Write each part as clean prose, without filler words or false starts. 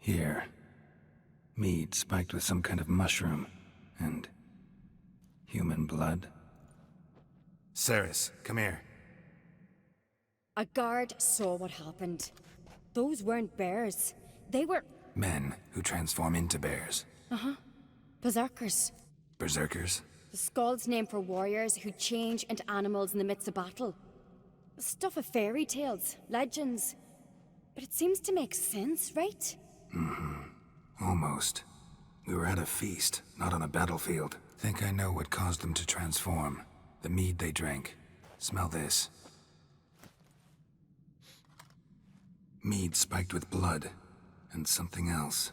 Here. Mead spiked with some kind of mushroom. And... human blood. Ceres, come here. A guard saw what happened. Those weren't bears. They were... Men who transform into bears. berserkers. Berserkers? The Skald's name for warriors who change into animals in the midst of battle. Stuff of fairy tales, legends. But it seems to make sense, right? Almost. We were at a feast, not on a battlefield. Think I know what caused them to transform. The mead they drank. Smell this. Mead spiked with blood. And something else.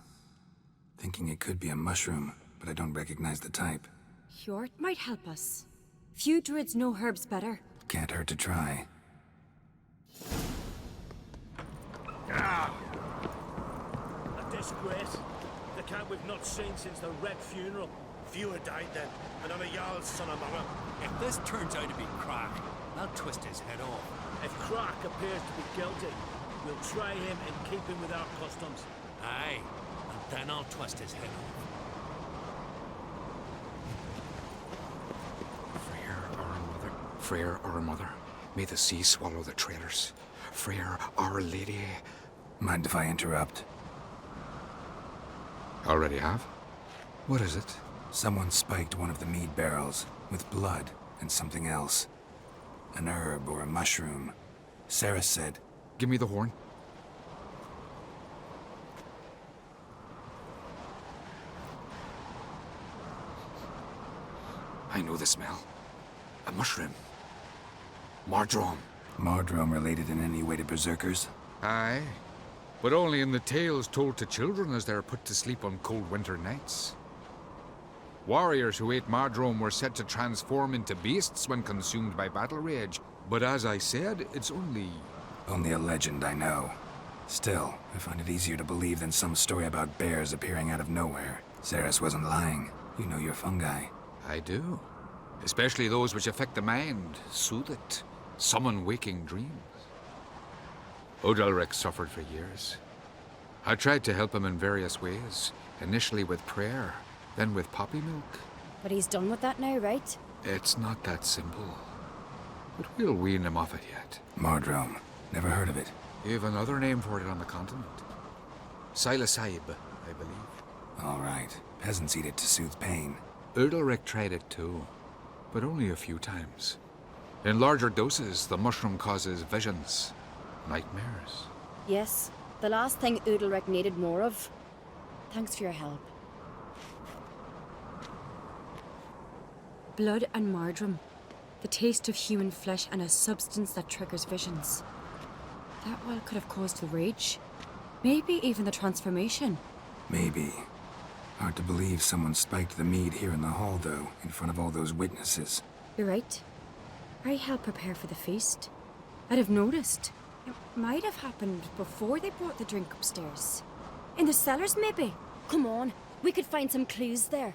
Thinking it could be a mushroom, but I don't recognize the type. Hjort might help us. Few druids know herbs better. Can't hurt to try. A disgrace. The cat we've not seen since the Red funeral. Fewer died then, and on a Jarl's son among them. If this turns out to be Crack, I'll twist his head off. If Crack appears to be guilty, we'll try him in keeping with our customs. Aye, and then I'll twist his head off. Freyr, our mother, may the sea swallow the traitors. Freyr, our lady. Mind if I interrupt? Already have? What is it? Someone spiked one of the mead barrels with blood and something else. An herb or a mushroom. Ceres said, Give me the horn. I know the smell. A mushroom. Mardrome. Mardrome related in any way to berserkers? Aye, but only in the tales told to children as they're put to sleep on cold winter nights. Warriors who ate Mardrome were said to transform into beasts when consumed by battle rage, but as I said, it's only... Only a legend, I know. Still, I find it easier to believe than some story about bears appearing out of nowhere. Ceres wasn't lying. You know your fungi. I do. Especially those which affect the mind, soothe it, summon waking dreams. Odalric suffered for years. I tried to help him in various ways, initially with prayer, then with poppy milk. But he's done with that now, right? It's not that simple. But we'll wean him off it yet. Mardrome. Never heard of it. You have another name for it on the continent. Psilocybe, I believe. All right. Peasants eat it to soothe pain. Udalric tried it too, but only a few times. In larger doses, the mushroom causes visions, nightmares. Yes, the last thing Udalric needed more of. Thanks for your help. Blood and Mardrome. The taste of human flesh and a substance that triggers visions. That well could have caused the rage. Maybe even the transformation. Maybe. Hard to believe someone spiked the mead here in the hall, though, in front of all those witnesses. You're right. I helped prepare for the feast. I'd have noticed. It might have happened before they brought the drink upstairs. In the cellars, maybe? Come on, we could find some clues there.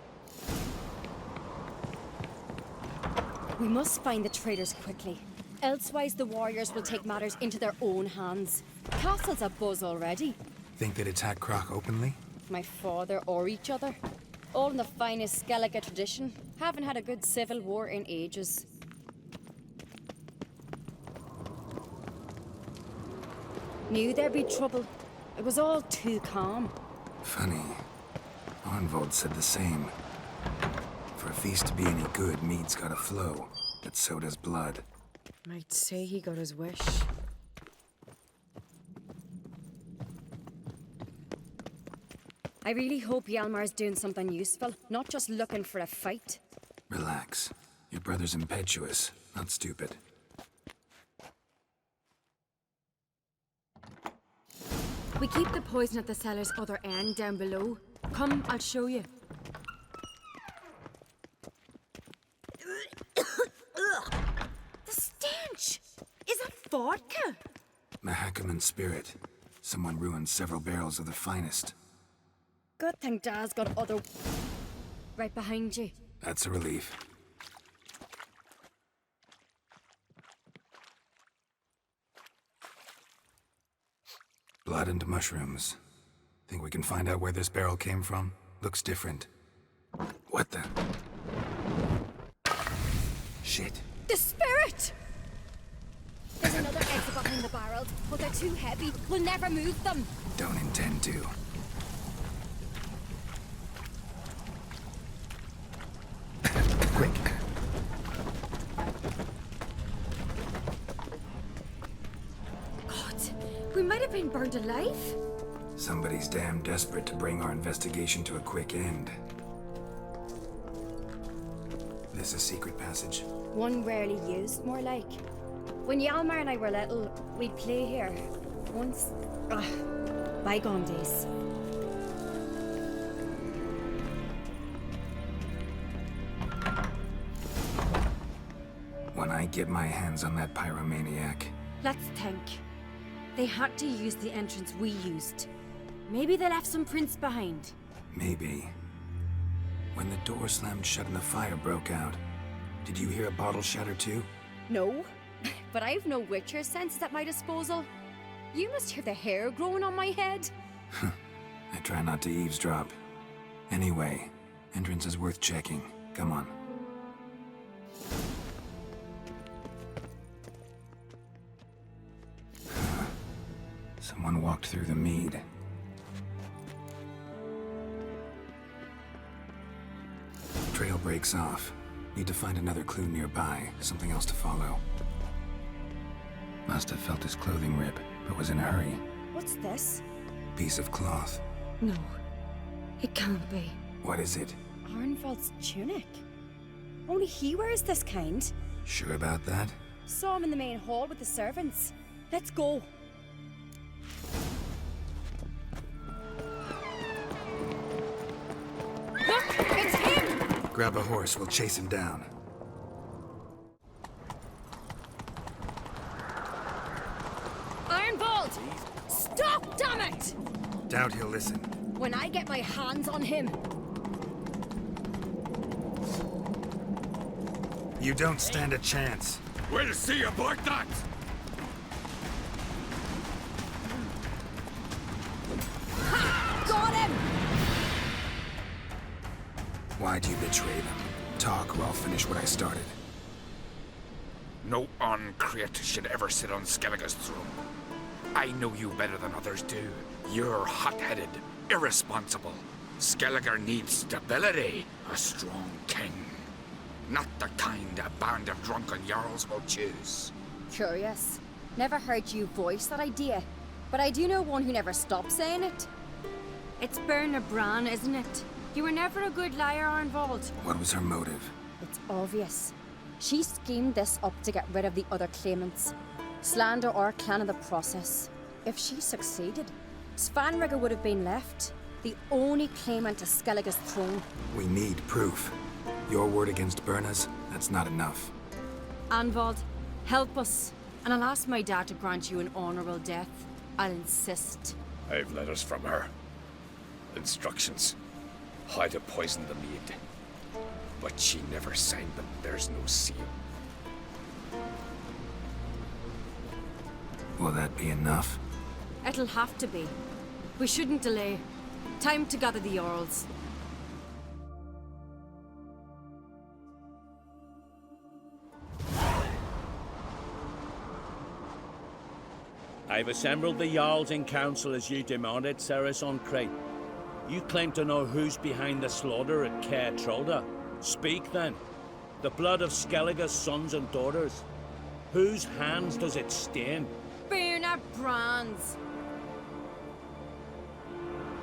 We must find the traitors quickly. Elsewise, the warriors will take matters into their own hands. Castle's abuzz already. Think they'd attack Croc openly? My father or each other. All in the finest Skellige tradition. Haven't had a good civil war in ages. Knew there'd be trouble. It was all too calm. Funny. Arnvold said the same. For a feast to be any good, mead's gotta flow. But so does blood. Might say he got his wish. I really hope Hjalmar's doing something useful, not just looking for a fight. Relax. Your brother's impetuous, not stupid. We keep the poison at the cellar's other end down below. Come, I'll show you. The stench! Is that vodka? Mahakaman spirit. Someone ruined several barrels of the finest. Good thing Dad's got other... Right behind you. That's a relief. Blood and mushrooms. Think we can find out where this barrel came from? Looks different. What the? Shit. The spirit! There's another exit behind the barrels, but they're too heavy. We'll never move them. Don't intend to. Quick. God, we might have been burned alive. Somebody's damn desperate to bring our investigation to a quick end. This a secret passage? One rarely used, more like. When Yalmar and I were little, we'd play here. Once. Bygone days. When I get my hands on that pyromaniac, Let's think. They had to use the entrance we used. Maybe they left some prints behind. maybe. When the door slammed shut and the fire broke out, did you hear a bottle shatter too? No, but I've no Witcher senses at my disposal. You must hear the hair growing on my head. I try not to eavesdrop. Anyway, entrance is worth checking. Come on. Someone walked through the mead. Trail breaks off. Need to find another clue nearby, something else to follow. Must have felt his clothing rip, but was in a hurry. What's this? Piece of cloth. No, it can't be. What is it? Arnvald's tunic. Only he wears this kind. Sure about that? Saw him in the main hall with the servants. Let's go. Look, it's him! Grab a horse, we'll chase him down. Arnvald! Stop, damn it! Doubt he'll listen. When I get my hands on him, You don't stand a chance. We'll see about that! got him! Why'd you betray them? Talk or I'll finish what I started. No uncreate should ever sit on Skellige's throne. I know you better than others do. You're hot-headed, irresponsible. Skellige needs stability, a strong king. Not the kind a band of drunken jarls will choose. Curious. Never heard you voice that idea, but I do know one who never stops saying it. It's Berna Bran, isn't it? You were never a good liar, Arnvald. What was her motive? It's obvious. She schemed this up to get rid of the other claimants. Slander our clan in the process. If she succeeded, Svanrigger would have been left, the only claimant to Skellige's throne. We need proof. Your word against Berna's, that's not enough. Arnvald, help us, and I'll ask my dad to grant you an honorable death. I'll insist. I've letters from her. Instructions. How to poison the mead. But she never signed them. There's no seal. Will that be enough? It'll have to be. We shouldn't delay. Time to gather the Jarls. I've assembled the Jarls in council as you demanded, Ceres on Crate. You claim to know who's behind the slaughter at Caer Trolda. Speak then. The blood of Skellige's sons and daughters. Whose hands does it stain? Berna Bran's.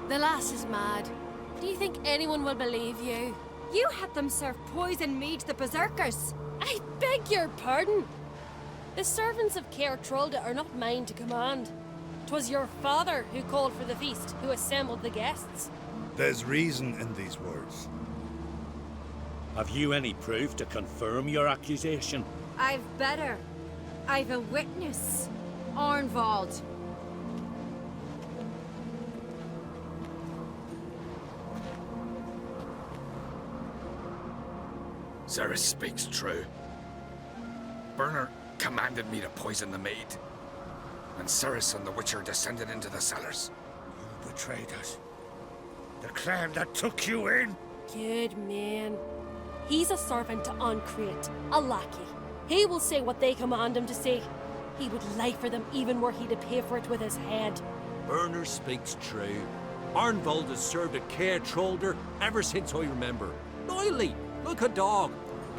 The lass is mad. Do you think anyone will believe you? You had them serve poison mead to the berserkers. I beg your pardon. The servants of Caer Trolda are not mine to command. 'Twas your father who called for the feast, who assembled the guests. There's reason in these words. Have you any proof to confirm your accusation? I've better. I've a witness. Arnvald. Ceres speaks true. Berner commanded me to poison the maid, and Ceres and the Witcher descended into the cellars. You betrayed us. The clan that took you in. Good man. He's a servant to Ancrate, a lackey. He will say what they command him to say. He would lie for them even were he to pay for it with his head. Werner speaks true. Arnvold has served at Caer Trolder ever since I remember. Loyally, like a dog.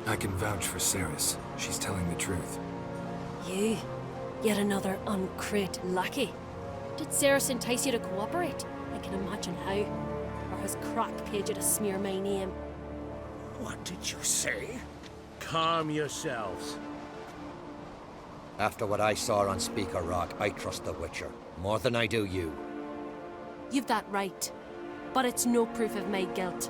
I can vouch for Ceres. She's telling the truth. You, yet another Ancrate lackey. Did Ceres entice you to cooperate? I can imagine how. Or has Crack paid you to smear my name? What did you say? Calm yourselves. After what I saw on Speaker Rock, I trust the Witcher. More than I do you. You've that right. But it's no proof of my guilt.